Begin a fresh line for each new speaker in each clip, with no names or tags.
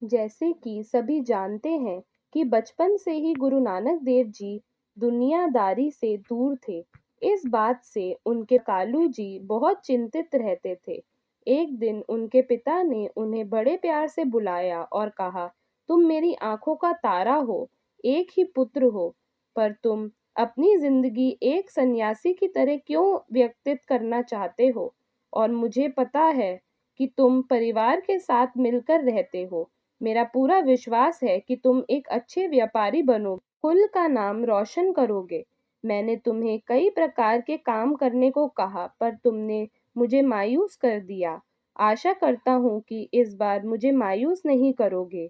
जैसे कि सभी जानते हैं कि बचपन से ही गुरु नानक देव जी दुनियादारी से दूर थे। इस बात से उनके कालू जी बहुत चिंतित रहते थे। एक दिन उनके पिता ने उन्हें बड़े प्यार से बुलाया और कहा, तुम मेरी आंखों का तारा हो, एक ही पुत्र हो, पर तुम अपनी जिंदगी एक सन्यासी की तरह क्यों व्यतीत करना चाहते हो? और मुझे पता है कि तुम परिवार के साथ मिलकर रहते हो। मेरा पूरा विश्वास है कि तुम एक अच्छे व्यापारी बनोगे, कुल का नाम रोशन करोगे। मैंने तुम्हें कई प्रकार के काम करने को कहा, पर तुमने मुझे मायूस कर दिया। आशा करता हूँ कि इस बार मुझे मायूस नहीं करोगे।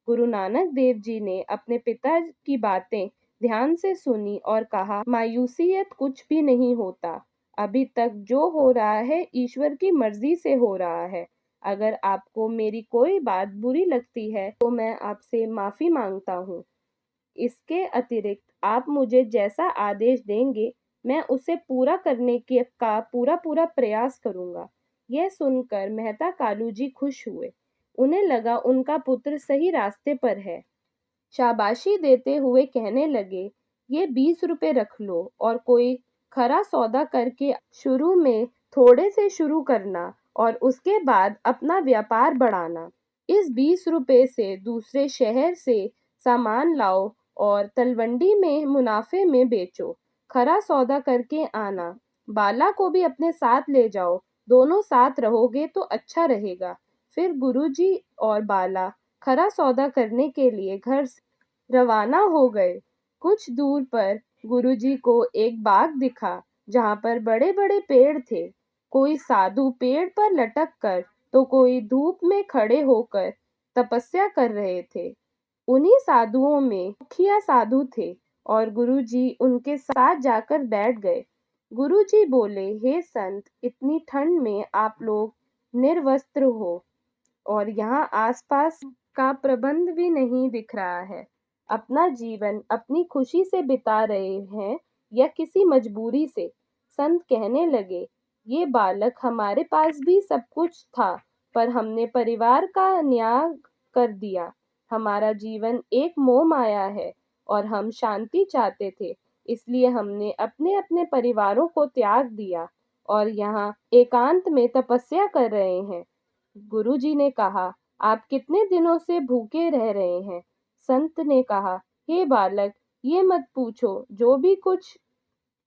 गुरु नानक देव जी ने अपने पिता की बातें ध्यान से सुनी और कहा, मायूसियत कुछ भी नहीं होता। अभी तक जो हो रहा है ईश्वर की मर्जी से हो रहा है। अगर आपको मेरी कोई बात बुरी लगती है तो मैं आपसे माफी मांगता हूँ। इसके अतिरिक्त आप मुझे जैसा आदेश देंगे, मैं उसे पूरा करने के का पूरा पूरा प्रयास करूंगा। यह सुनकर मेहता कालू जी खुश हुए। उन्हें लगा उनका पुत्र सही रास्ते पर है। शाबाशी देते हुए कहने लगे, ये 20 रुपए रख लो और कोई खरा सौदा करके शुरू में थोड़े से शुरू करना और उसके बाद अपना व्यापार बढ़ाना। इस 20 रुपए से दूसरे शहर से सामान लाओ और तलवंडी में मुनाफे में बेचो। खरा सौदा करके आना। बाला को भी अपने साथ ले जाओ, दोनों साथ रहोगे तो अच्छा रहेगा। फिर गुरुजी और बाला खरा सौदा करने के लिए घर से रवाना हो गए। कुछ दूर पर गुरुजी को एक बाग दिखा जहां पर बड़े बड़े पेड़ थे। कोई साधु पेड़ पर लटक कर तो कोई धूप में खड़े होकर तपस्या कर रहे थे। उन्हीं साधुओं में मुखिया साधु थे और गुरुजी उनके साथ जाकर बैठ गए। गुरुजी बोले, हे संत, इतनी ठंड में आप लोग निर्वस्त्र हो और यहाँ आसपास का प्रबंध भी नहीं दिख रहा है। अपना जीवन अपनी खुशी से बिता रहे हैं या किसी मजबूरी से? संत कहने लगे, ये बालक, हमारे पास भी सब कुछ था, पर हमने परिवार का त्याग कर दिया। हमारा जीवन एक मोह माया है और हम शांति चाहते थे, इसलिए हमने अपने अपने परिवारों को त्याग दिया और यहाँ एकांत में तपस्या कर रहे हैं। गुरुजी ने कहा, आप कितने दिनों से भूखे रह रहे हैं? संत ने कहा, हे बालक, ये मत पूछो, जो भी कुछ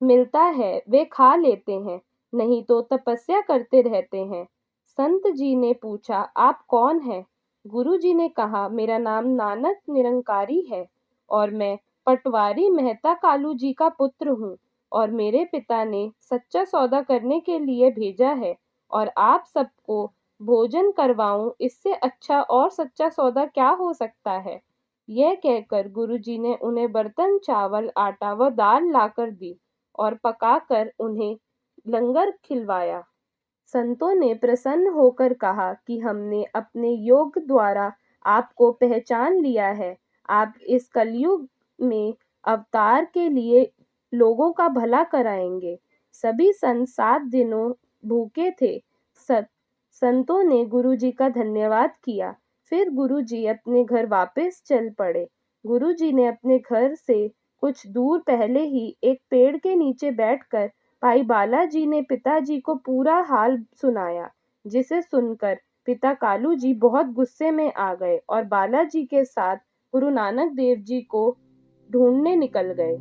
मिलता है वे खा लेते हैं, नहीं तो तपस्या करते रहते हैं। संत जी ने पूछा, आप कौन हैं? गुरु जी ने कहा, मेरा नाम नानक निरंकारी है और मैं पटवारी मेहता कालू जी का पुत्र हूँ और मेरे पिता ने सच्चा सौदा करने के लिए भेजा है और आप सबको भोजन करवाऊं, इससे अच्छा और सच्चा सौदा क्या हो सकता है? यह कहकर गुरुजी ने उन्हें बर्तन चावल आटा व दाल लाकर दी और पकाकर उन्हें लंगर खिलवाया। संतों ने प्रसन्न होकर कहा कि हमने अपने योग द्वारा आपको पहचान लिया है। आप इस कलयुग में अवतार के लिए लोगों का भला कराएंगे। सभी संत 7 दिनों भूखे थे। संतों ने गुरुजी का धन्यवाद किया। फिर गुरुजी अपने घर वापस चल पड़े। गुरुजी ने अपने घर से कुछ दूर पहले ही एक पेड़ के नीचे बैठकर भाई बालाजी ने पिताजी को पूरा हाल सुनाया, जिसे सुनकर पिता कालू जी बहुत गुस्से में आ गए और बालाजी के साथ गुरु नानक देव जी को ढूंढने निकल गए।